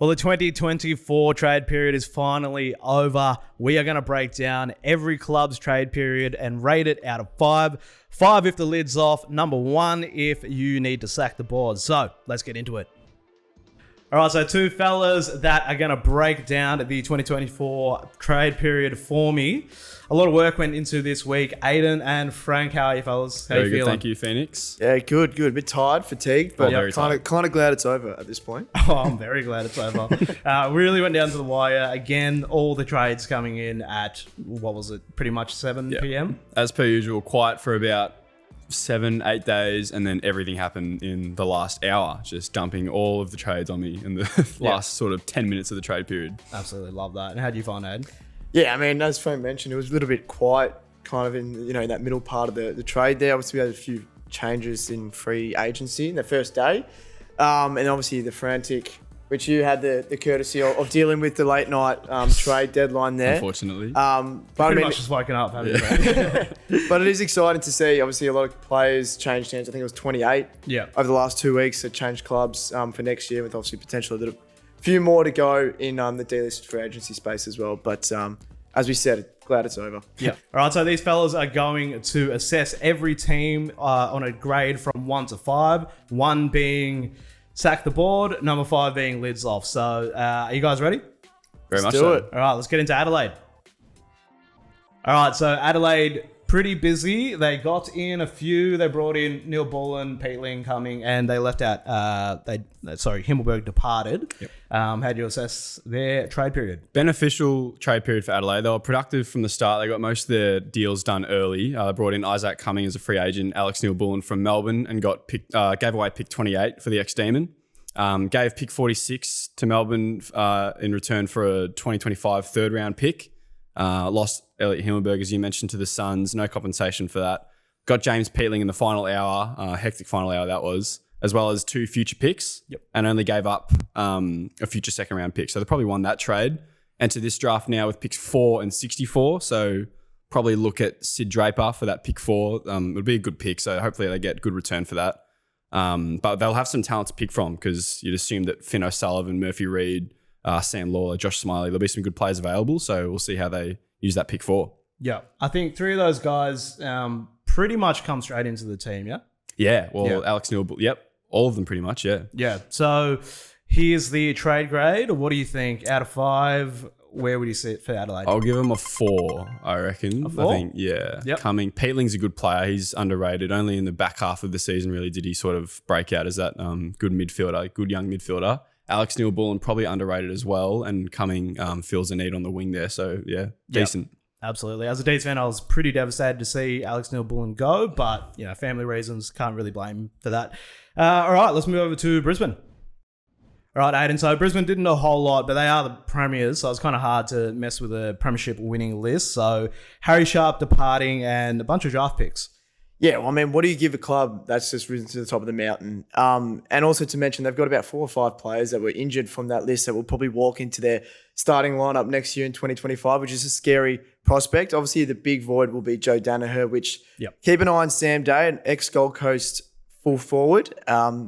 Well, the 2024 trade period is finally over. We are going to break down every club's trade period and rate it out of 5. 5 if the lid's off, number 1 if you need to sack the board. So let's get into it. All right, so two fellas that are going to break down the 2024 trade period for me. A lot of work went into this week. Aidan and Frank, how are you fellas? How Very you good, feeling? thank you, Phoenix. Yeah, good. A bit tired, fatigued, but kind of glad it's over at this point. Oh, I'm very glad it's over. Really went down to the wire. Again, all the trades coming in at, what was it, pretty much 7 p.m? As per usual, quiet for about 7-8 days, and then everything happened in the last hour, just dumping all of the trades on me in the last sort of 10 minutes of the trade period. Absolutely love that. And how do you find it? Yeah, I mean, as Frank mentioned, it was a little bit quiet kind of in, that middle part of the trade there. Obviously, we had a few changes in free agency in the first day. And obviously the frantic, which you had the courtesy of dealing with the late night trade deadline there. Unfortunately. But pretty much just woken up, haven't you? But it is exciting to see, obviously, a lot of players changed hands. I think it was 28 over the last 2 weeks that changed clubs for next year, with obviously potential a few more to go in the delisted free agency space as well. But as we said, glad it's over. Yeah. All right, so these fellas are going to assess every team on a grade from 1 to 5. 1 being sack the board, number 5 being lids off. So are you guys ready? Very much do so. it. All right, let's get into Adelaide. All right, so Adelaide, pretty busy. They got in a few. They brought in Neil Bullen, Peatling coming, and they left out, Himmelberg departed. Yep. How do you assess their trade period? Beneficial trade period for Adelaide. They were productive from the start. They got most of their deals done early. They brought in Isaac Cumming as a free agent, Alex Neil Bullen from Melbourne, and gave away pick 28 for the ex-Demon. Gave pick 46 to Melbourne in return for a 2025 third round pick. Lost Elliot Himmelberg, as you mentioned, to the Suns. No compensation for that. Got James Peatling in the final hour, hectic final hour that was, as well as 2 future picks. Yep. And only gave up a future second round pick. So they probably won that trade. Enter this draft now with picks 4 and 64. So probably look at Sid Draper for that pick 4. It would be a good pick. So hopefully they get good return for that. But they'll have some talent to pick from, because you'd assume that Finn O'Sullivan, Murphy Reed, Sam Lawler, Josh Smiley, there'll be some good players available. So we'll see how they use that pick 4. Yeah, I think 3 of those guys pretty much come straight into the team, yeah? Yeah, well, Alex Neil, all of them pretty much, yeah. Yeah, so here's the trade grade. What do you think? Out of 5, where would you sit for Adelaide? I'll give him a 4, I reckon. A 4? I think, yeah. Yep. Cumming. Peatling's a good player. He's underrated. Only in the back half of the season really did he sort of break out as that good midfielder, good young midfielder. Alex Neil Bullen probably underrated as well, and Cumming fills a need on the wing there. So, yeah, decent. Yep. Absolutely. As a D's fan, I was pretty devastated to see Alex Neil Bullen go, but family reasons, can't really blame him for that. All right, let's move over to Brisbane. All right, Aidan. So Brisbane didn't do a whole lot, but they are the premiers, so it's kind of hard to mess with a premiership winning list. So Harry Sharp departing and a bunch of draft picks. Yeah, well, I mean, what do you give a club that's just risen to the top of the mountain? And also to mention, they've got about 4 or 5 players that were injured from that list that will probably walk into their starting lineup next year in 2025, which is a scary prospect. Obviously, the big void will be Joe Danaher, which keep an eye on Sam Day, an ex-Gold Coast full forward.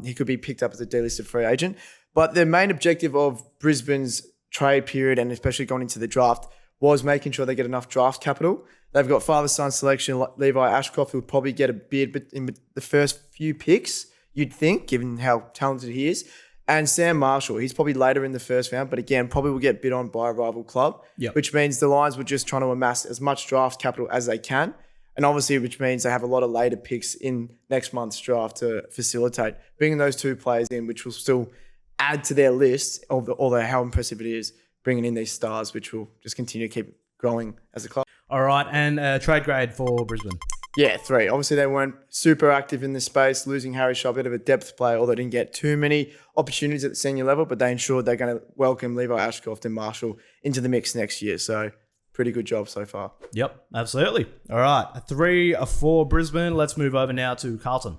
He could be picked up as a delisted free agent. But the main objective of Brisbane's trade period, and especially going into the draft, was making sure they get enough draft capital. They've got father-son selection. Levi Ashcroft will probably get a bid in the first few picks, you'd think, given how talented he is. And Sam Marshall, he's probably later in the first round, but again, probably will get bid on by a rival club, which means the Lions were just trying to amass as much draft capital as they can. And obviously, which means they have a lot of later picks in next month's draft to facilitate. Bringing those 2 players in, which will still add to their list, although how impressive it is, bringing in these stars, which will just continue to keep growing as a club. All right, and trade grade for Brisbane. Yeah, 3. Obviously, they weren't super active in this space, losing Harry Shaw, a bit of a depth player, although they didn't get too many opportunities at the senior level, but they ensured they're going to welcome Levi Ashcroft and Marshall into the mix next year. So pretty good job so far. Yep, absolutely. All right, 3 for Brisbane. Let's move over now to Carlton.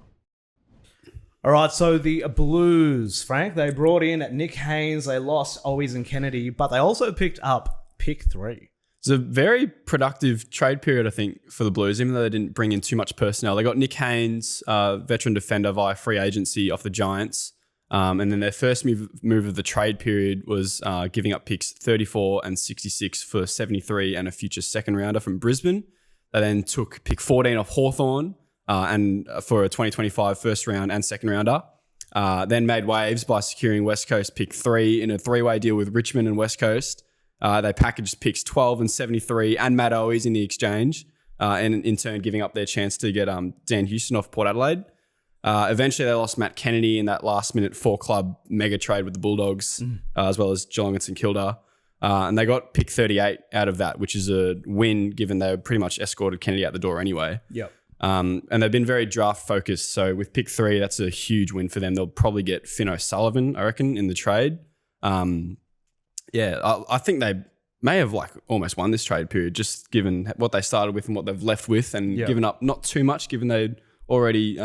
All right, so the Blues, Frank, they brought in Nick Haynes. They lost Always and Kennedy, but they also picked up pick 3. It's a very productive trade period, I think, for the Blues, even though they didn't bring in too much personnel. They got Nick Haynes, veteran defender via free agency off the Giants. And then their first move of the trade period was giving up picks 34 and 66 for 73 and a future second rounder from Brisbane. They then took pick 14 off Hawthorn and for a 2025 first round and second rounder. Then made waves by securing West Coast pick 3 in a three-way deal with Richmond and West Coast. They packaged picks 12 and 73 and Matt Owies in the exchange, and in turn giving up their chance to get Dan Houston off Port Adelaide. Eventually, they lost Matt Kennedy in that last-minute 4-club mega trade with the Bulldogs, as well as Geelong and St Kilda. And they got pick 38 out of that, which is a win given they pretty much escorted Kennedy out the door anyway. Yep. And they've been very draft-focused. So with pick 3, that's a huge win for them. They'll probably get Finn O'Sullivan, I reckon, in the trade. I think they may have almost won this trade period, just given what they started with and what they've left with, and given up not too much, given they'd already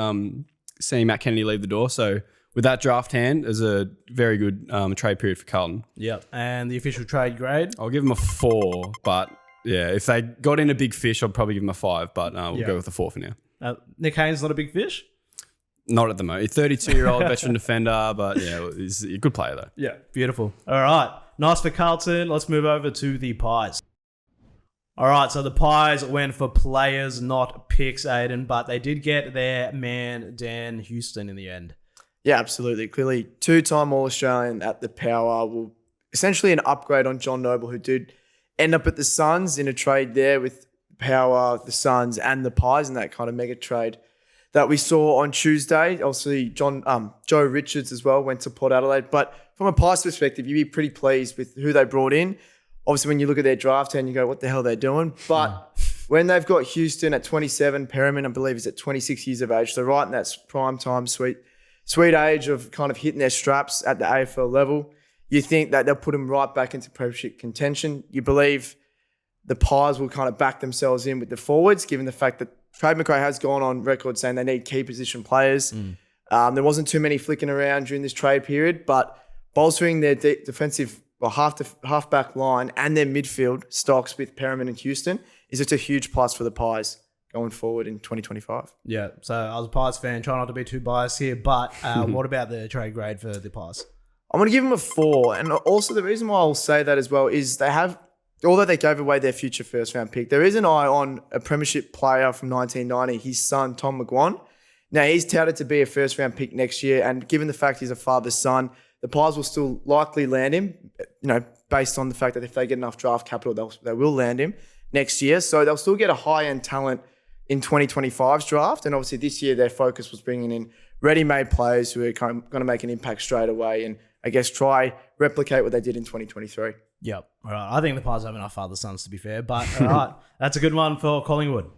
seen Matt Kennedy leave the door. So with that draft hand, there's a very good trade period for Carlton. Yep. And the official trade grade? I'll give them a 4, but yeah, if they got in a big fish, I'll probably give them a 5, but we'll go with a 4 for now. Nick Haynes not a big fish? Not at the moment. 32-year-old veteran defender, but yeah, he's a good player though. Yeah, beautiful. All right. Nice for Carlton. Let's move over to the Pies. All right, so the Pies went for players, not picks, Aidan, but they did get their man, Dan Houston, in the end. Yeah, absolutely. Clearly, 2-time All-Australian at the Power. Will essentially an upgrade on John Noble, who did end up at the Suns in a trade there with Power, the Suns, and the Pies in that kind of mega trade that we saw on Tuesday. Obviously, Joe Richards as well went to Port Adelaide. But from a Pies perspective, you'd be pretty pleased with who they brought in. Obviously, when you look at their draft and you go, what the hell are they doing? But when they've got Houston at 27, Perriman, I believe, is at 26 years of age. So right in that prime time, sweet age of kind of hitting their straps at the AFL level. You think that they'll put them right back into premiership contention. You believe the Pies will kind of back themselves in with the forwards, given the fact that Trade McRae has gone on record saying they need key position players. There wasn't too many flicking around during this trade period, but bolstering their defensive half-back line and their midfield stocks with Perriman and Houston is just a huge plus for the Pies going forward in 2025. Yeah, so I was a Pies fan, try not to be too biased here, but what about the trade grade for the Pies? I'm going to give them a 4. And also the reason why I'll say that as well is they have, although they gave away their future first-round pick, there is an eye on a premiership player from 1990, his son, Tom McGuan. Now, he's touted to be a first-round pick next year, and given the fact he's a father's son, the Pies will still likely land him, based on the fact that if they get enough draft capital, they will land him next year. So they'll still get a high-end talent in 2025's draft. And obviously this year, their focus was bringing in ready-made players who are kind of going to make an impact straight away and, I guess, try replicate what they did in 2023. Yep. All right. I think the Pies have enough father-sons, to be fair. But all right, that's a good one for Collingwood.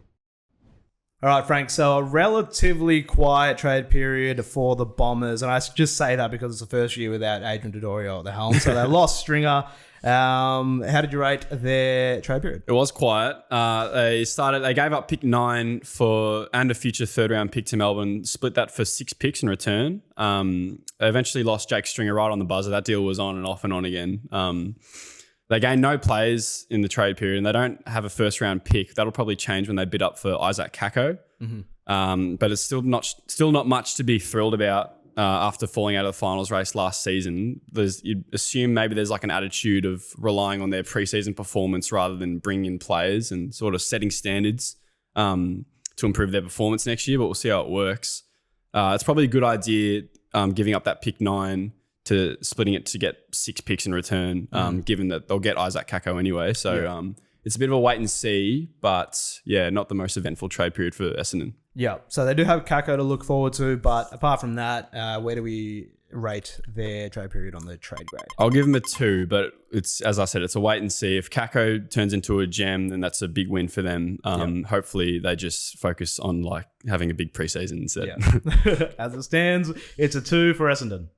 All right, Frank. So a relatively quiet trade period for the Bombers. And I just say that because it's the first year without Adrian Dodorio at the helm. So they lost Stringer. How did you rate their trade period? It was quiet. They gave up pick 9 and a future third-round pick to Melbourne, split that for 6 picks in return. They eventually lost Jake Stringer right on the buzzer. That deal was on and off and on again. They gained no players in the trade period, and they don't have a first-round pick. That'll probably change when they bid up for Isaac Kako. But it's still not much to be thrilled about after falling out of the finals race last season. You'd assume maybe there's like an attitude of relying on their preseason performance rather than bringing in players and sort of setting standards to improve their performance next year, but we'll see how it works. It's probably a good idea giving up that pick 9 to splitting it to get 6 picks in return, given that they'll get Isaac Kako anyway. So it's a bit of a wait and see, but yeah, not the most eventful trade period for Essendon. Yeah, so they do have Kako to look forward to, but apart from that, where do we rate their trade period on the trade grade? I'll give them a 2, but it's, as I said, it's a wait and see. If Kako turns into a gem, then that's a big win for them. Hopefully they just focus on like having a big preseason instead. Yeah. As it stands, it's a 2 for Essendon.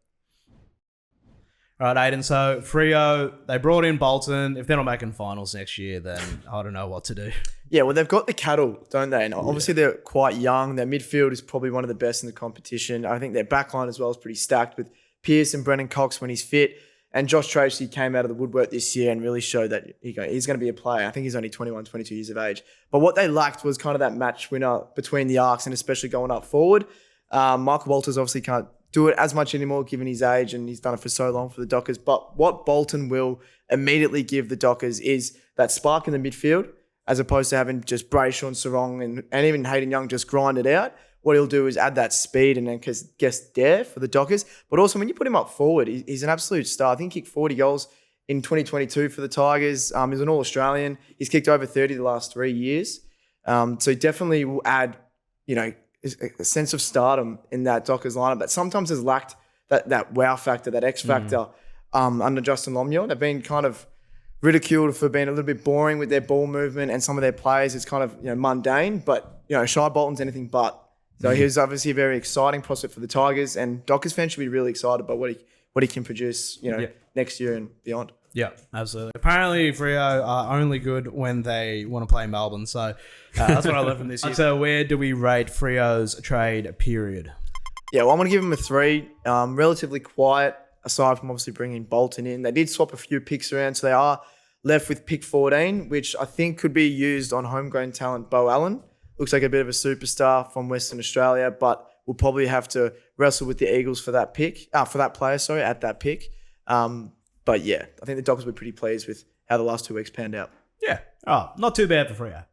All right, Aidan. So Freo, they brought in Bolton. If they're not making finals next year, then I don't know what to do. Yeah, well, they've got the cattle, don't they? And obviously they're quite young. Their midfield is probably one of the best in the competition. I think their backline as well is pretty stacked with Pearce and Brennan Cox when he's fit. And Josh Tracy came out of the woodwork this year and really showed that he's going to be a player. I think he's only 21, 22 years of age. But what they lacked was kind of that match winner between the arcs and especially going up forward. Michael Walters obviously can't do it as much anymore given his age and he's done it for so long for the Dockers. But what Bolton will immediately give the Dockers is that spark in the midfield, as opposed to having just Brayshaw and Sarong and even Hayden Young just grind it out. What he'll do is add that speed and then guess dare for the Dockers. But also when you put him up forward, he's an absolute star. I think he kicked 40 goals in 2022 for the Tigers. He's an All-Australian. He's kicked over 30 the last 3 years. So he definitely will add, a sense of stardom in that Dockers lineup that sometimes has lacked that wow factor, that X factor under Justin Lomnior. They've been kind of ridiculed for being a little bit boring with their ball movement and some of their players. It's kind of mundane, but Shai Bolton's anything but. So he's obviously a very exciting prospect for the Tigers, and Dockers fans should be really excited by what he can produce, next year and beyond. Yeah, absolutely. Apparently, Freo are only good when they want to play Melbourne. So that's what I learned from this year. So where do we rate Freo's trade period? Yeah, well, I'm going to give them a 3. Relatively quiet, aside from obviously bringing Bolton in. They did swap a few picks around, so they are left with pick 14, which I think could be used on homegrown talent Bo Allen. Looks like a bit of a superstar from Western Australia, but we'll probably have to wrestle with the Eagles for that pick, at that pick. But yeah, I think the Dockers were pretty pleased with how the last 2 weeks panned out. Yeah. Oh, not too bad for Freo.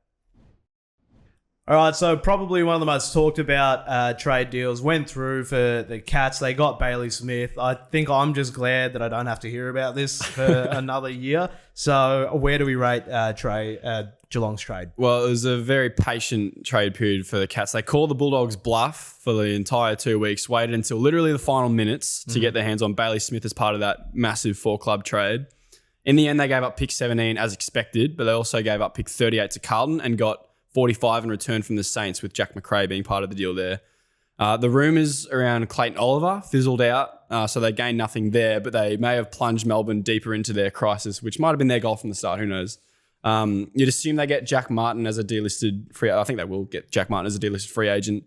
All right, so probably one of the most talked about trade deals went through for the Cats. They got Bailey Smith. I think I'm just glad that I don't have to hear about this for another year. So where do we rate Geelong's trade? Well, it was a very patient trade period for the Cats. They called the Bulldogs bluff for the entire 2 weeks, waited until literally the final minutes to get their hands on Bailey Smith as part of that massive 4-club trade. In the end, they gave up pick 17 as expected, but they also gave up pick 38 to Carlton and got 45 in return from the Saints, with Jack McRae being part of the deal there. The rumours around Clayton Oliver fizzled out, so they gained nothing there, but they may have plunged Melbourne deeper into their crisis, which might have been their goal from the start, who knows. You'd assume they get Jack Martin as a delisted free. I think they will get Jack Martin as a delisted free agent.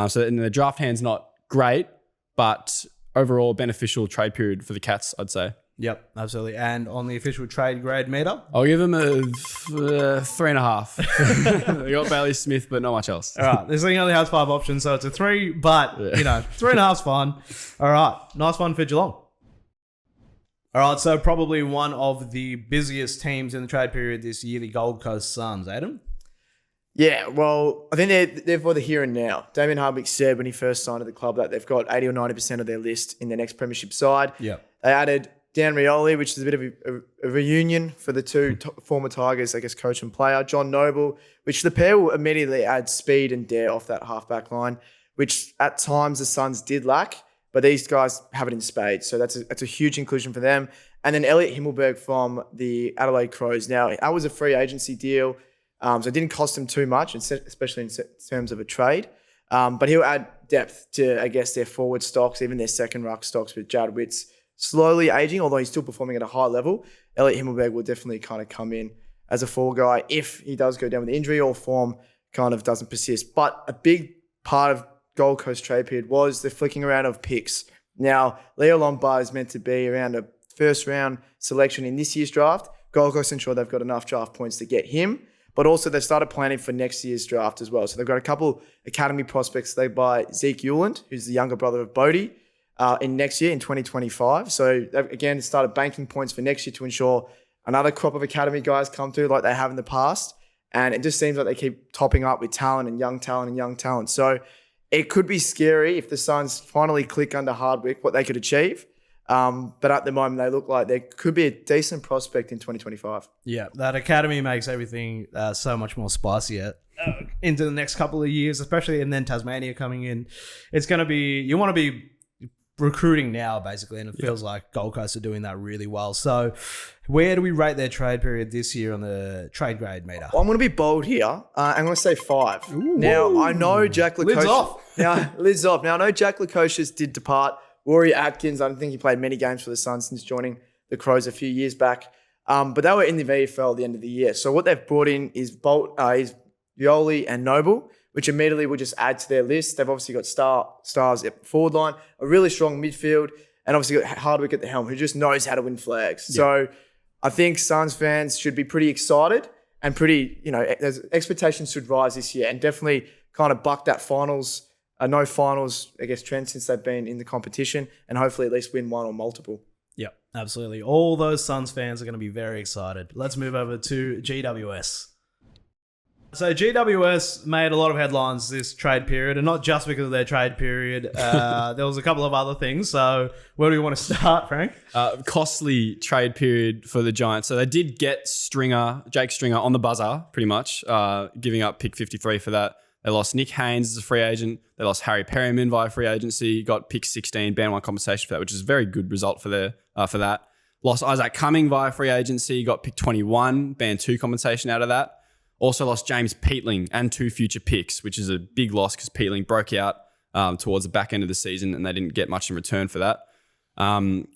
So in the draft hand's not great, but overall beneficial trade period for the Cats, I'd say. Yep, absolutely. And on the official trade grade meter? I'll give them a 3.5. They got Bailey Smith, but not much else. All right, this thing only has 5 options, so it's a 3, but, 3.5's fine. All right, nice one for Geelong. All right, so probably one of the busiest teams in the trade period this year, the Gold Coast Suns. Adam? Yeah, well, I think they're for the here and now. Damien Hardwick said when he first signed to the club that they've got 80 or 90% of their list in their next premiership side. Yeah. They added Dan Rioli, which is a bit of a reunion for the two former Tigers, I guess, coach and player. John Noble, which the pair will immediately add speed and dare off that halfback line, which at times the Suns did lack, but these guys have it in spades. So that's a huge inclusion for them. And then Elliot Himmelberg from the Adelaide Crows. Now, that was a free agency deal, so it didn't cost him too much, especially in terms of a trade. But he'll add depth to, I guess, their forward stocks, even their second ruck stocks with Jared Witts slowly aging, although he's still performing at a high level. Elliot Himmelberg will definitely kind of come in as a fall guy if he does go down with injury or form kind of doesn't persist. But a big part of Gold Coast trade period was the flicking around of picks. Now, Leo Lombard is meant to be around a first round selection in this year's draft. Gold Coast ensure they've got enough draft points to get him, but also they've started planning for next year's draft as well. So they've got a couple academy prospects. They buy Zeke Euland, who's the younger brother of Bodie, in next year in 2025. So they've again started banking points for next year to ensure another crop of academy guys come through like they have in the past. And it just seems like they keep topping up with talent and young talent and young talent. So it could be scary if the Suns finally click under Hardwick, what they could achieve. But at the moment, they look like there could be a decent prospect in 2025. Yeah, that academy makes everything so much more spicier into the next couple of years, especially, and then Tasmania coming in. It's going to be, you want to be recruiting now, basically, and it feels like Gold Coast are doing that really well. So where do we rate their trade period this year on the trade grade meter? Well, I'm going to be bold here. I'm going to say 5. Ooh, now, I know Jack Lukosius... Lids off. Lids off. Now, I know Jack Lukosius did depart. Rory Atkins, I don't think he played many games for the Suns since joining the Crows a few years back. But they were in the VFL at the end of the year. So what they've brought in is Violi and Noble, which immediately will just add to their list. They've obviously got stars at forward line, a really strong midfield, and obviously got Hardwick at the helm, who just knows how to win flags. Yeah. So I think Suns fans should be pretty excited and pretty, expectations should rise this year and definitely kind of buck that finals no finals, I guess, trend since they've been in the competition, and hopefully at least win one or multiple. Yep, absolutely. All those Suns fans are going to be very excited. Let's move over to GWS. So GWS made a lot of headlines this trade period, and not just because of their trade period. There was a couple of other things. So where do we want to start, Frank? Costly trade period for the Giants. So they did get Jake Stringer on the buzzer, pretty much, giving up pick 53 for that. They lost Nick Haynes as a free agent. They lost Harry Perryman via free agency. Got pick 16, band 1 compensation for that, which is a very good result for that. Lost Isaac Cumming via free agency. Got pick 21, band 2 compensation out of that. Also lost James Peatling and 2 future picks, which is a big loss because Peatling broke out towards the back end of the season and they didn't get much in return for that.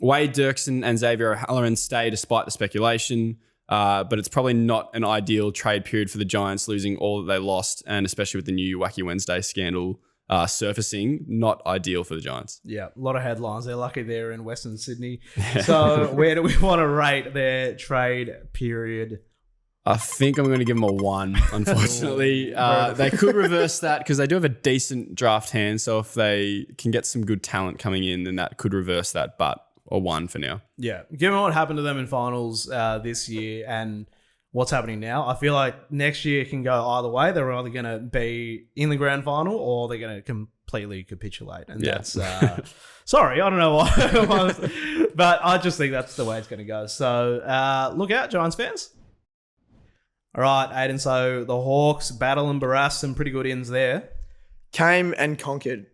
Wade Dirksen and Xavier O'Halloran stay despite the speculation, but it's probably not an ideal trade period for the Giants, losing all that they lost, and especially with the new Wacky Wednesday scandal surfacing, not ideal for the Giants. Yeah, a lot of headlines. They're lucky they're in Western Sydney. So where do we want to rate their trade period? I think I'm going to give them a 1, unfortunately. They could reverse that because they do have a decent draft hand. So if they can get some good talent coming in, then that could reverse that. But a 1 for now. Yeah. Given what happened to them in finals this year and what's happening now, I feel like next year can go either way. They're either going to be in the grand final or they're going to completely capitulate. And that's... sorry, I don't know why. But I just think that's the way it's going to go. So look out, Giants fans. All right, Aidan, so the Hawks battle and barrass some pretty good ins there. Came and conquered.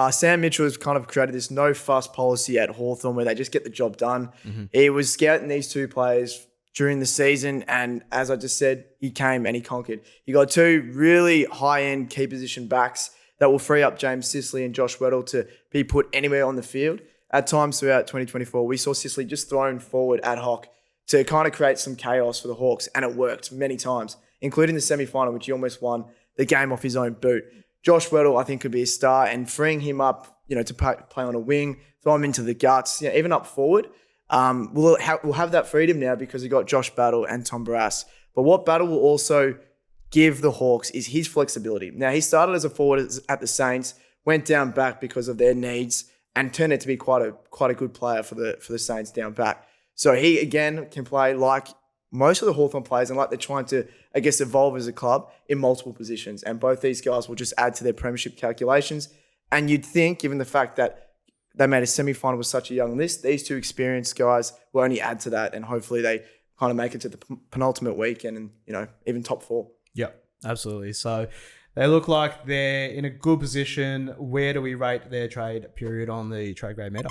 Sam Mitchell has kind of created this no-fuss policy at Hawthorn where they just get the job done. Mm-hmm. He was scouting these 2 players during the season, and as I just said, he came and he conquered. He got 2 really high-end key position backs that will free up James Sicily and Josh Weddle to be put anywhere on the field. At times throughout 2024, we saw Sicily just thrown forward ad hoc to kind of create some chaos for the Hawks, and it worked many times, including the semi-final, which he almost won the game off his own boot. Josh Weddle, I think, could be a star, and freeing him up, to play on a wing, throw him into the guts, even up forward. We'll have that freedom now because we got Josh Battle and Tom Barrass. But what Battle will also give the Hawks is his flexibility. Now, he started as a forward at the Saints, went down back because of their needs, and turned out to be quite a good player for the Saints down back. So he, again, can play like most of the Hawthorn players and like they're trying to, I guess, evolve as a club in multiple positions. And both these guys will just add to their premiership calculations. And you'd think, given the fact that they made a semi-final with such a young list, these 2 experienced guys will only add to that. And hopefully they kind of make it to the penultimate weekend and, even top 4. Yep, absolutely. So they look like they're in a good position. Where do we rate their trade period on the trade grade meter?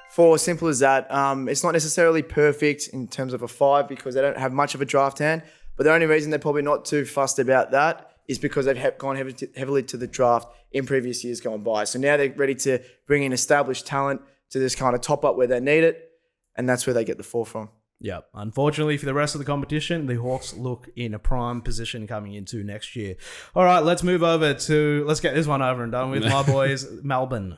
4, simple as that. It's not necessarily perfect in terms of a 5 because they don't have much of a draft hand. But the only reason they're probably not too fussed about that is because they've gone heavily to the draft in previous years gone by. So now they're ready to bring in established talent to just kind of top up where they need it. And that's where they get the 4 from. Yeah. Unfortunately for the rest of the competition, the Hawks look in a prime position coming into next year. All right, let's move over let's get this one over and done with, my boys, Melbourne.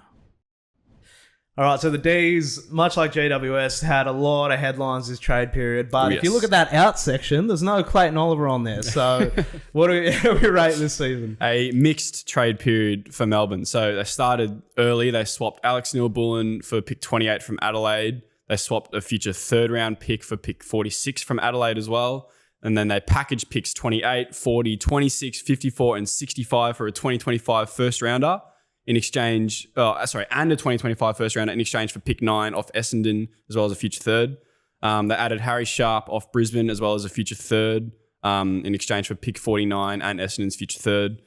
All right, so the D's, much like GWS, had a lot of headlines this trade period. But if you look at that out section, there's no Clayton Oliver on there. So what do we rate this season? A mixed trade period for Melbourne. So they started early. They swapped Alex Neil-Bullen for pick 28 from Adelaide. They swapped a future 3rd-round pick for pick 46 from Adelaide as well. And then they packaged picks 28, 40, 26, 54, and 65 for a 2025 first-rounder. In exchange, and a 2025 first rounder in exchange for pick 9 off Essendon as well as a future 3rd. They added Harry Sharp off Brisbane as well as a future 3rd in exchange for pick 49 and Essendon's future 3rd.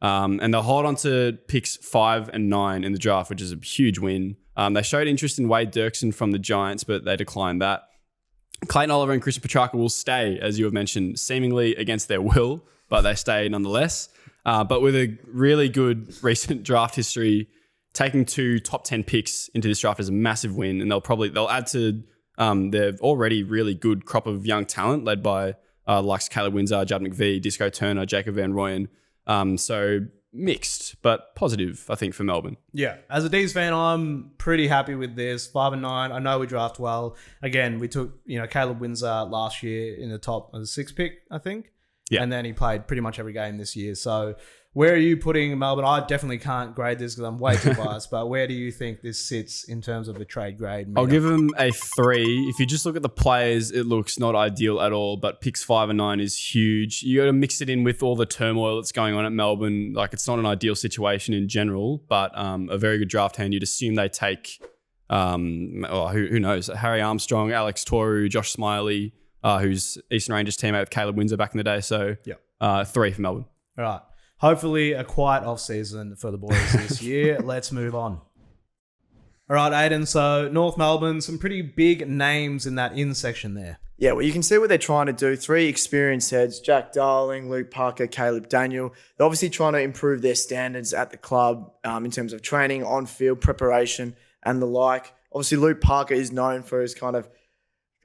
And they'll hold on to picks 5 and 9 in the draft, which is a huge win. They showed interest in Wade Dirksen from the Giants, but they declined that. Clayton Oliver and Christian Petrarca will stay, as you have mentioned, seemingly against their will, but they stay nonetheless. But with a really good recent draft history, taking 2 top 10 picks into this draft is a massive win, and they'll add to their already really good crop of young talent led by likes Caleb Windsor, Jad McVee, Disco Turner, Jacob Van Rooyen. So mixed, but positive, I think, for Melbourne. Yeah. As a D's fan, I'm pretty happy with this. 5 and 9. I know we draft well. Again, we took, Caleb Windsor last year in the top of the 6th pick, I think. Yeah. And then he played pretty much every game this year. So Where are you putting Melbourne? I definitely can't grade this because I'm way too biased, but where do you think this sits in terms of the trade grade? I'll give them a 3. If you just look at the players, it looks not ideal at all, but picks 5 and 9 is huge. You got to mix it in with all the turmoil that's going on at Melbourne. Like, it's not an ideal situation in general, but a very good draft hand. You'd assume they take, who knows, Harry Armstrong, Alex Toru, Josh Smiley, who's Eastern Rangers teammate with Caleb Windsor back in the day. So 3 for Melbourne. All right. Hopefully a quiet off-season for the boys this year. Let's move on. All right, Aidan. So North Melbourne, some pretty big names in that in section there. Yeah, well, you can see what they're trying to do. 3 experienced heads, Jack Darling, Luke Parker, Caleb Daniel. They're obviously trying to improve their standards at the club in terms of training, on-field preparation, and the like. Obviously, Luke Parker is known for his kind of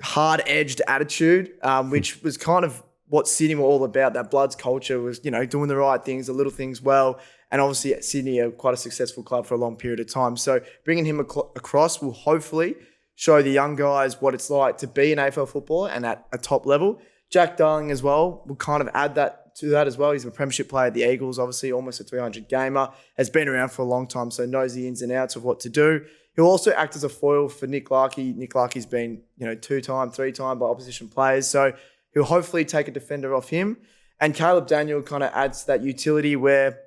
hard-edged attitude, which was kind of what Sydney were all about. That Bloods culture was, doing the right things, the little things well. And obviously Sydney are quite a successful club for a long period of time. So bringing him across will hopefully show the young guys what it's like to be an AFL footballer and at a top level. Jack Darling as well will kind of add that to that as well. He's a premiership player at the Eagles, obviously almost a 300 gamer, has been around for a long time, so knows the ins and outs of what to do. He'll also act as a foil for Nick Larkey. Nick Larkey's been, 2-time, 3-time by opposition players. So he'll hopefully take a defender off him. And Caleb Daniel kind of adds to that utility where,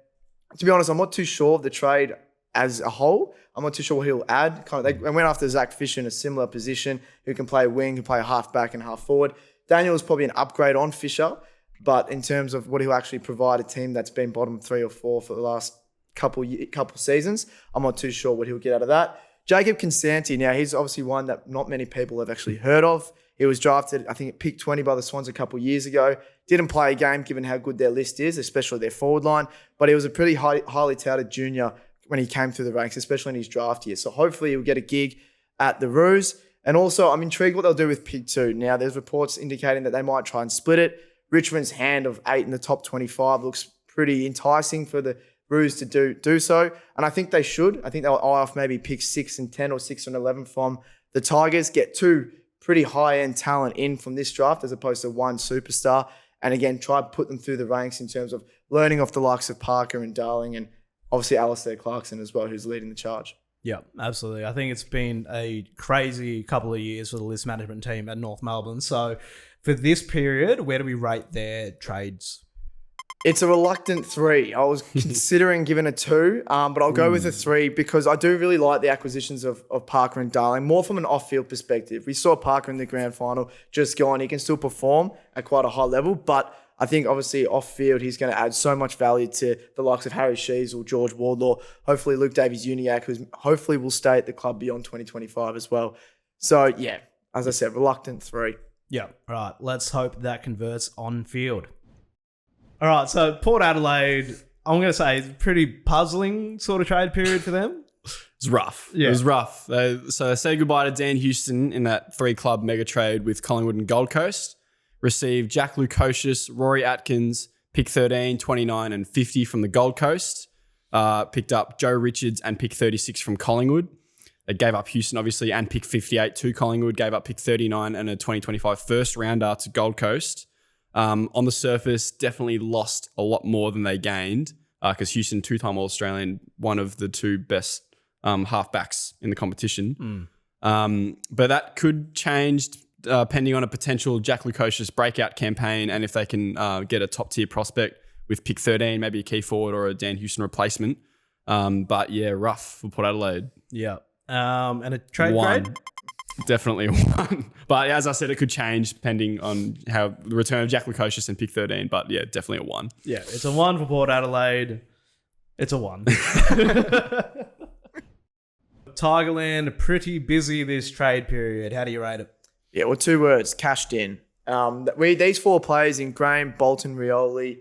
to be honest, I'm not too sure of the trade as a whole. I'm not too sure what he'll add. They went after Zach Fisher in a similar position, who can play wing, can play half back and half forward. Daniel is probably an upgrade on Fisher, but in terms of what he'll actually provide a team that's been bottom 3 or 4 for the last couple seasons, I'm not too sure what he'll get out of that. Jacob Constanti, now he's obviously one that not many people have actually heard of. He was drafted, I think, at pick 20 by the Swans a couple of years ago. Didn't play a game given how good their list is, especially their forward line. But he was a pretty highly touted junior when he came through the ranks, especially in his draft year. So hopefully he'll get a gig at the Roos. And also, I'm intrigued what they'll do with pick 2. Now, there's reports indicating that they might try and split it. Richmond's hand of 8 in the top 25 looks pretty enticing for the Roos to do so. And I think they should. I think they'll eye off maybe pick 6 and 10 or 6 and 11 from the Tigers, get 2 pretty high-end talent in from this draft as opposed to 1 superstar. And again, try to put them through the ranks in terms of learning off the likes of Parker and Darling and obviously Alistair Clarkson as well, who's leading the charge. Yeah, absolutely. I think it's been a crazy couple of years for the list management team at North Melbourne. So for this period, where do we rate their trades? It's a reluctant 3. I was considering giving a 2, but I'll go with a 3 because I do really like the acquisitions of Parker and Darling, more from an off-field perspective. We saw Parker in the grand final just go on. He can still perform at quite a high level, but I think obviously off-field he's going to add so much value to the likes of Harry Shees or George Wardlaw, hopefully Luke Davies-Uniacke, who hopefully will stay at the club beyond 2025 as well. So yeah, as I said, reluctant 3. Yeah, all right. Let's hope that converts on field. All right, so Port Adelaide, I'm going to say pretty puzzling sort of trade period for them. It's rough. Yeah. It was rough. So they say goodbye to Dan Houston in that 3-club mega trade with Collingwood and Gold Coast. Received Jack Lukosius, Rory Atkins, pick 13, 29 and 50 from the Gold Coast. Picked up Joe Richards and pick 36 from Collingwood. They gave up Houston, obviously, and pick 58 to Collingwood. Gave up pick 39 and a 2025 first rounder to Gold Coast. On the surface, definitely lost a lot more than they gained because Houston, 2-time All-Australian, one of the 2 best halfbacks in the competition. But that could change pending on a potential Jack Lukosius breakout campaign and if they can get a top-tier prospect with pick 13, maybe a key forward or a Dan Houston replacement. But yeah, rough for Port Adelaide. Yeah. And a trade grade? Definitely 1. But as I said, it could change depending on how the return of Jack Lukosius and pick 13. But yeah, definitely a 1. Yeah, it's a 1 for Port Adelaide. It's a 1. Tigerland, pretty busy this trade period. How do you rate it? Yeah, well, 2 words, cashed in. These 4 players in Graham, Bolton, Rioli,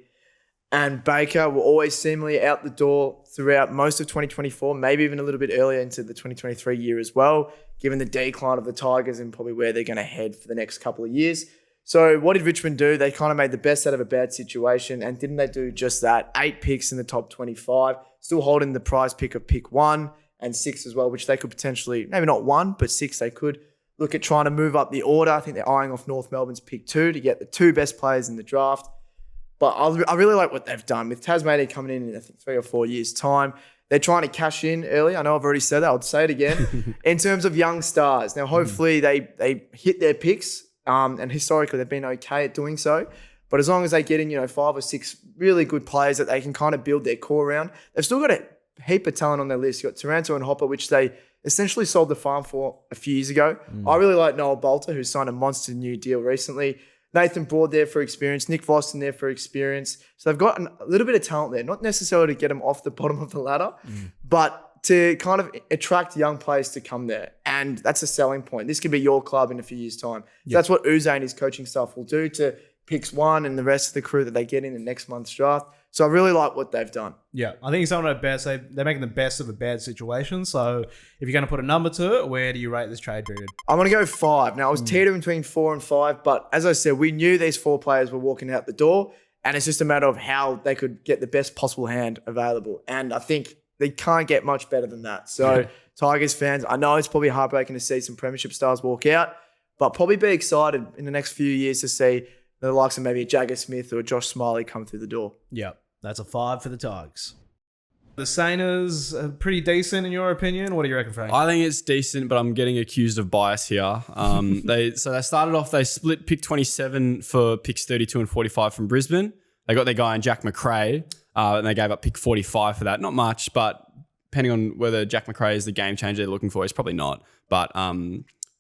and Baker were always seemingly out the door throughout most of 2024, maybe even a little bit earlier into the 2023 year as well, given the decline of the Tigers and probably where they're going to head for the next couple of years. So what did Richmond do? They kind of made the best out of a bad situation, and didn't they do just that? 8 picks in the top 25, still holding the prize pick of pick 1 and 6 as well, which they could potentially, maybe not 1, but 6 they could look at trying to move up the order. I think they're eyeing off North Melbourne's pick 2 to get the 2 best players in the draft. But I really like what they've done with Tasmania coming in I think 3 or 4 years' time. They're trying to cash in early. I know I've already said that. I'll say it again. In terms of young stars. Now, hopefully they hit their picks. And historically, they've been okay at doing so. But as long as they get in, 5 or 6 really good players that they can kind of build their core around, they've still got a heap of talent on their list. You've got Taranto and Hopper, which they essentially sold the farm for a few years ago. I really like Noel Bolter, who signed a monster new deal recently. Nathan Broad there for experience. Nick Voston there for experience. So they've got a little bit of talent there. Not necessarily to get them off the bottom of the ladder, but to kind of attract young players to come there. And that's a selling point. This could be your club in a few years' time. So that's what Uze and his coaching staff will do to picks one and the rest of the crew that they get in the next month's draft. So I really like what they've done. Yeah, I think some of the best, they're making the best of a bad situation. So if you're going to put a number to it, where do you rate this trade period? I'm going to go 5. Now, I was teetering between 4 and 5, but as I said, we knew these 4 players were walking out the door, and it's just a matter of how they could get the best possible hand available. And I think they can't get much better than that. So Tigers fans, I know it's probably heartbreaking to see some premiership stars walk out, but probably be excited in the next few years to see the likes of maybe a Jagger Smith or a Josh Smiley come through the door. Yeah, that's a 5 for the Tigers. The Sainers are pretty decent in your opinion. What do you reckon, Frank? I think it's decent, but I'm getting accused of bias here. They started off, they split pick 27 for picks 32 and 45 from Brisbane. They got their guy in Jack McRae, and they gave up pick 45 for that. Not much, but depending on whether Jack McRae is the game changer they're looking for, he's probably not, but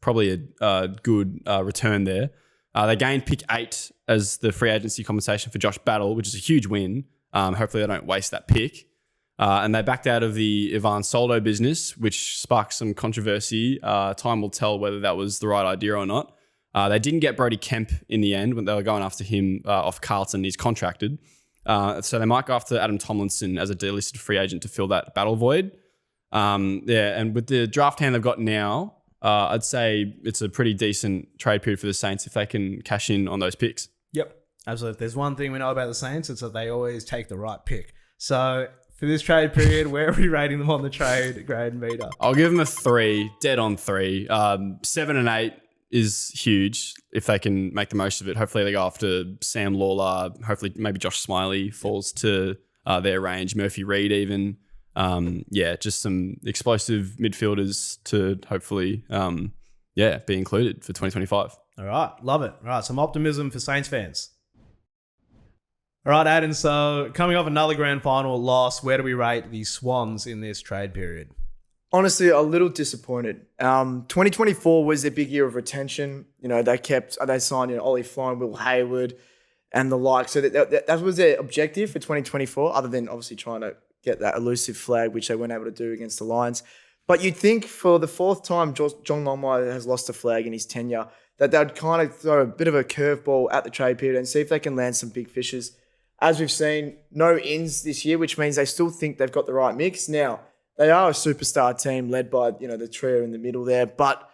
probably a good return there. They gained pick 8 as the free agency compensation for Josh Battle, which is a huge win. Hopefully they don't waste that pick. And they backed out of the Ivan Soldo business, which sparked some controversy. Time will tell whether that was the right idea or not. They didn't get Brody Kemp in the end when they were going after him off Carlton. He's contracted. So they might go after Adam Tomlinson as a delisted free agent to fill that battle void. And with the draft hand they've got now, I'd say it's a pretty decent trade period for the Saints if they can cash in on those picks. Yep, absolutely. If there's one thing we know about the Saints, it's that they always take the right pick. So for this trade period, where are we rating them on the trade grade meter? I'll give them a 3, dead on 3. 7 and 8 is huge if they can make the most of it. Hopefully they go after Sam Lawler. Hopefully maybe Josh Smiley falls to their range. Murphy Reed even. Just some explosive midfielders to hopefully be included for 2025. All right, love it. All right, some optimism for Saints fans. All right, Aidan, so coming off another grand final loss, where do we rate the Swans in this trade period? Honestly, a little disappointed. 2024 was their big year of retention. They signed Ollie Flynn, Will Hayward, and the like. So that was their objective for 2024, other than obviously trying to get that elusive flag, which they weren't able to do against the Lions. But you'd think for the 4th time John Longmire has lost a flag in his tenure, that they'd kind of throw a bit of a curveball at the trade period and see if they can land some big fishes. As we've seen, no ins this year, which means they still think they've got the right mix. Now, they are a superstar team led by the trio in the middle there, but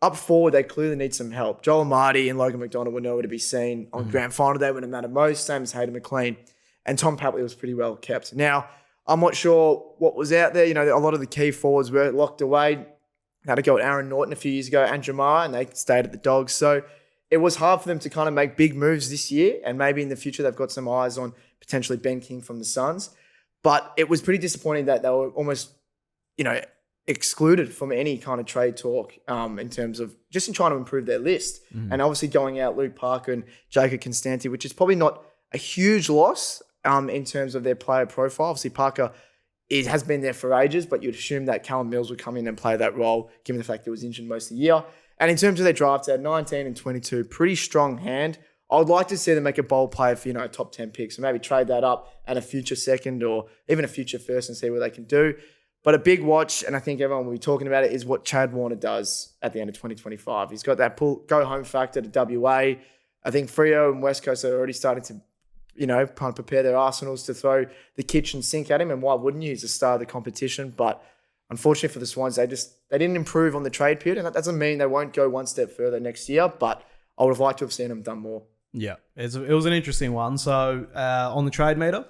up forward, they clearly need some help. Joel Marty and Logan McDonald were nowhere to be seen on grand final day when it mattered most, same as Hayden McLean. And Tom Papley was pretty well kept. Now, I'm not sure what was out there. A lot of the key forwards were locked away. Had to go with Aaron Norton a few years ago and Jamar, and they stayed at the Dogs. So it was hard for them to kind of make big moves this year, and maybe in the future they've got some eyes on potentially Ben King from the Suns. But it was pretty disappointing that they were almost, excluded from any kind of trade talk in terms of just in trying to improve their list. And obviously going out Luke Parker and Jacob Constanti, which is probably not a huge loss in terms of their player profile. Obviously Parker has been there for ages, but you'd assume that Callum Mills would come in and play that role, given the fact that he was injured most of the year. And in terms of their drafts, they had 19 and 22, pretty strong hand. I would like to see them make a bold play for, a top 10 pick. So maybe trade that up and a future second or even a future first and see what they can do. But a big watch, and I think everyone will be talking about it, is what Chad Warner does at the end of 2025. He's got that go-home factor to WA. I think Freo and West Coast are already starting to, kind of prepare their arsenals to throw the kitchen sink at him. And why wouldn't you? He's the star of the competition. But unfortunately for the Swans, they didn't improve on the trade period. And that doesn't mean they won't go one step further next year. But I would have liked to have seen them done more. Yeah, it was an interesting one. So on the trade meter?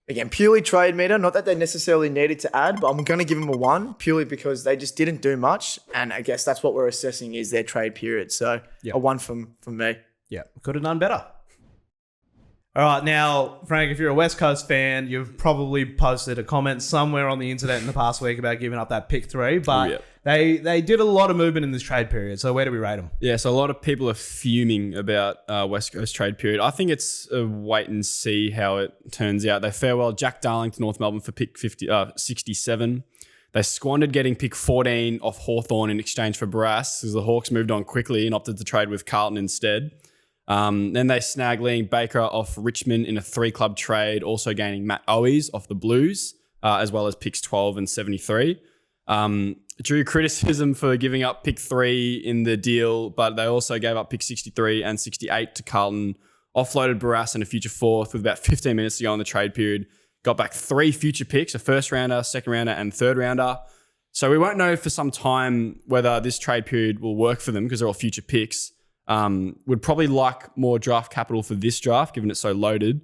Again, purely trade meter, not that they necessarily needed to add, but I'm going to give them a 1 purely because they just didn't do much. And I guess that's what we're assessing is their trade period. So a 1 from me. Yeah, could have done better. All right, now, Frank, if you're a West Coast fan, you've probably posted a comment somewhere on the internet in the past week about giving up that pick 3, but they did a lot of movement in this trade period. So where do we rate them? Yeah, so a lot of people are fuming about West Coast trade period. I think it's a wait and see how it turns out. They farewell Jack Darling to North Melbourne for pick 67. They squandered getting pick 14 off Hawthorn in exchange for Barras, as the Hawks moved on quickly and opted to trade with Carlton instead. Then they snagged Liam Baker off Richmond in a 3-club trade, also gaining Matt Owies off the Blues, as well as picks 12 and 73. Drew criticism for giving up pick 3 in the deal, but they also gave up pick 63 and 68 to Carlton, offloaded Barras and a future 4th with about 15 minutes to go in the trade period, got back 3 future picks, a 1st rounder, 2nd rounder, and 3rd rounder. So we won't know for some time whether this trade period will work for them because they're all future picks. Would probably like more draft capital for this draft, given it's so loaded.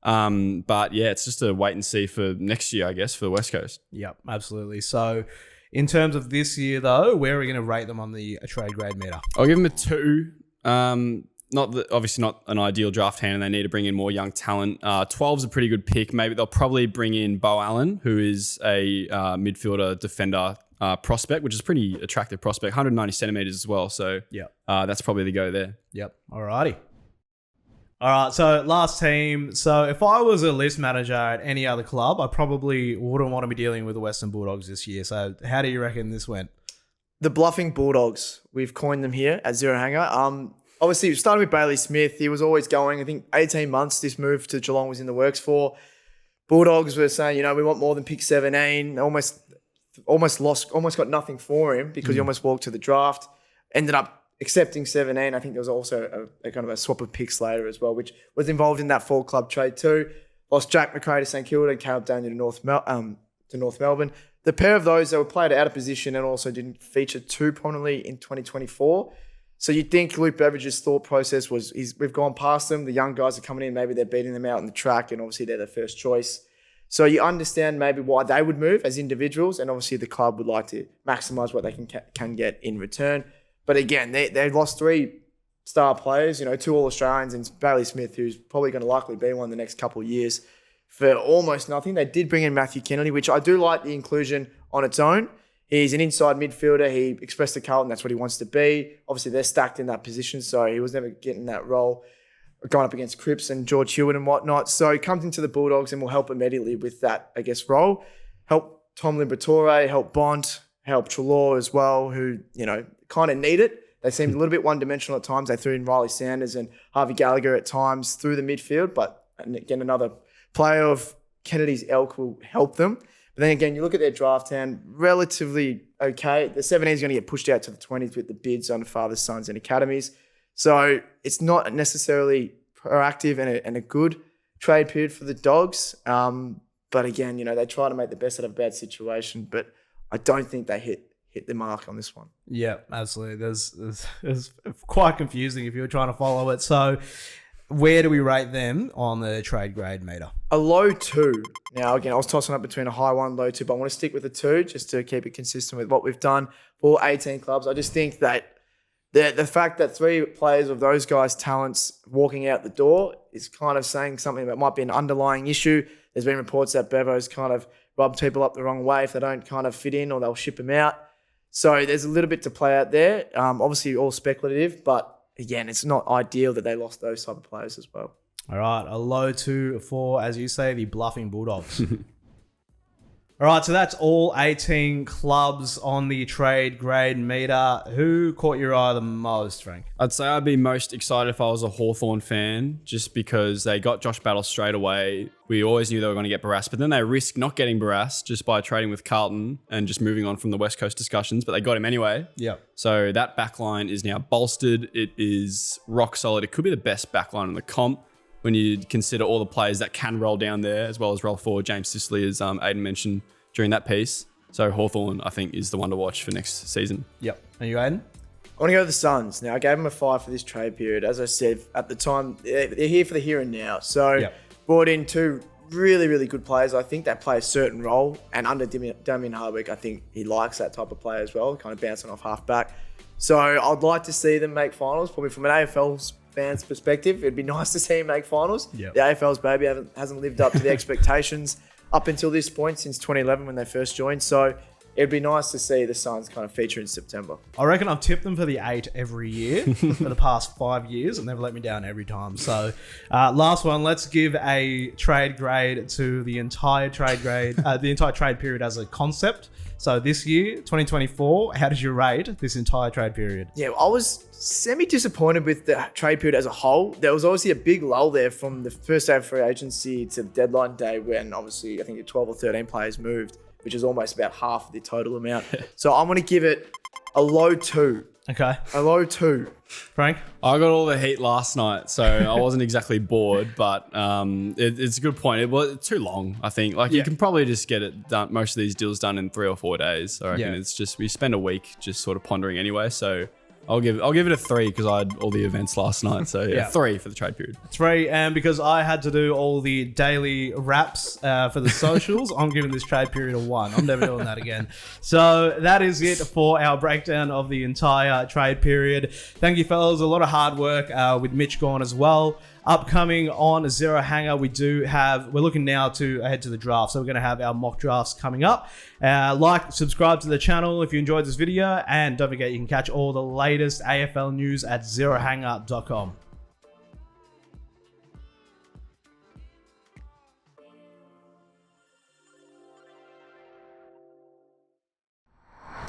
But yeah, it's just a wait and see for next year, I guess, for the West Coast. Yep, absolutely. So in terms of this year, though, where are we going to rate them on the trade grade meter? I'll give them a 2. Obviously not an ideal draft hand, and they need to bring in more young talent. 12's a pretty good pick. Maybe they'll probably bring in Bo Allen, who is a midfielder defender prospect, which is a pretty attractive prospect, 190 centimeters as well. So that's probably the go there. Yep. Alrighty. All right. So last team. So if I was a list manager at any other club, I probably wouldn't want to be dealing with the Western Bulldogs this year. So how do you reckon this went? The Bluffing Bulldogs. We've coined them here at Zero Hanger. Obviously, starting with Bailey Smith, he was always going. I think 18 months this move to Geelong was in the works for. Bulldogs were saying, we want more than pick 17. Almost got nothing for him because he almost walked to the draft. Ended up accepting 17. I think there was also a kind of a swap of picks later as well, which was involved in that 4-club trade too. Lost Jack McRae to St Kilda and Caleb Daniel to North Melbourne. The pair of those, they were played out of position and also didn't feature too prominently in 2024. So you'd think Luke Beveridge's thought process was, we've gone past them. The young guys are coming in. Maybe they're beating them out in the track, and obviously they're the first choice. So you understand maybe why they would move as individuals, and obviously the club would like to maximise what they can get in return. But again, they lost 3 star players, 2 All-Australians, and Bailey Smith, who's probably going to likely be one in the next couple of years, for almost nothing. They did bring in Matthew Kennedy, which I do like the inclusion on its own. He's an inside midfielder. He expressed to Carlton that's what he wants to be. Obviously, they're stacked in that position, so he was never getting that role going up against Cripps and George Hewitt and whatnot. So he comes into the Bulldogs and will help immediately with that, role. Help Tom Liberatore, help Bont, help Treloar as well, who, kind of need it. They seemed a little bit one-dimensional at times. They threw in Riley Sanders and Harvey Gallagher at times through the midfield, but again, another player of Kennedy's ilk will help them. But then again, you look at their draft hand, relatively okay. The 17 is going to get pushed out to the 20s with the bids on fathers, sons, and academies. So it's not necessarily proactive and a good trade period for the Dogs. But again, they try to make the best out of a bad situation. But I don't think they hit the mark on this one. Yeah, absolutely. It's quite confusing if you're trying to follow it. So where do we rate them on the trade grade meter? A low 2. Now, again, I was tossing up between a high 1 low 2, but I want to stick with a 2 just to keep it consistent with what we've done for 18 clubs. I just think that the fact that 3 players of those guys' talents walking out the door is kind of saying something that might be an underlying issue. There's been reports that Bevo's kind of rubbed people up the wrong way if they don't kind of fit in, or they'll ship them out. So there's a little bit to play out there. Obviously, all speculative, but again, it's not ideal that they lost those type of players as well. All right, a low 2 for, as you say, the Bluffing Bulldogs. All right, so that's all 18 clubs on the trade grade meter. Who caught your eye the most, Frank? I'd say I'd be most excited if I was a Hawthorn fan, just because they got Josh Battle straight away. We always knew they were going to get Barras, but then they risked not getting Barras just by trading with Carlton and just moving on from the West Coast discussions, but they got him anyway. Yeah. So that backline is now bolstered. It is rock solid. It could be the best backline in the comp when you consider all the players that can roll down there, as well as roll forward. James Sicily, as Aidan mentioned during that piece. So Hawthorn, I think, is the one to watch for next season. Yep. And you, Aidan? I want to go to the Suns. Now, I gave them a 5 for this trade period. As I said, at the time, they're here for the here and now. So brought in 2 really, really good players. I think that play a certain role. And under Damien Hardwick, I think he likes that type of player as well, kind of bouncing off half back. So I'd like to see them make finals, probably from an AFL fan's perspective. It'd be nice to see them make finals. Yep. The AFL's baby hasn't lived up to the expectations up until this point since 2011 when they first joined. So it'd be nice to see the Suns kind of feature in September. I reckon I've tipped them for the 8 every year for the past 5 years, and they've let me down every time. So, last one, let's give a trade grade to the entire trade period as a concept. So this year, 2024, how did you rate this entire trade period? Yeah, I was semi-disappointed with the trade period as a whole. There was obviously a big lull there from the first day of free agency to the deadline day when obviously I think 12 or 13 players moved, which is almost about half the total amount. So I'm going to give it a low 2. Okay. A low 2. Frank? I got all the heat last night, so I wasn't exactly bored, but it's a good point. It was too long, I think. Like, you can probably just get it done, most of these deals done in 3 or 4 days. I reckon it's just, we spend a week just sort of pondering anyway, so I'll give it a 3 because I had all the events last night. So 3 for the trade period. 3, and because I had to do all the daily wraps for the socials, I'm giving this trade period a 1. I'm never doing that again. So that is it for our breakdown of the entire trade period. Thank you, fellas. A lot of hard work with Mitch gone as well. Upcoming on Zero Hanger, we're looking now to head to the draft. So we're going to have our mock drafts coming up. Subscribe to the channel if you enjoyed this video. And don't forget, you can catch all the latest AFL news at zerohanger.com.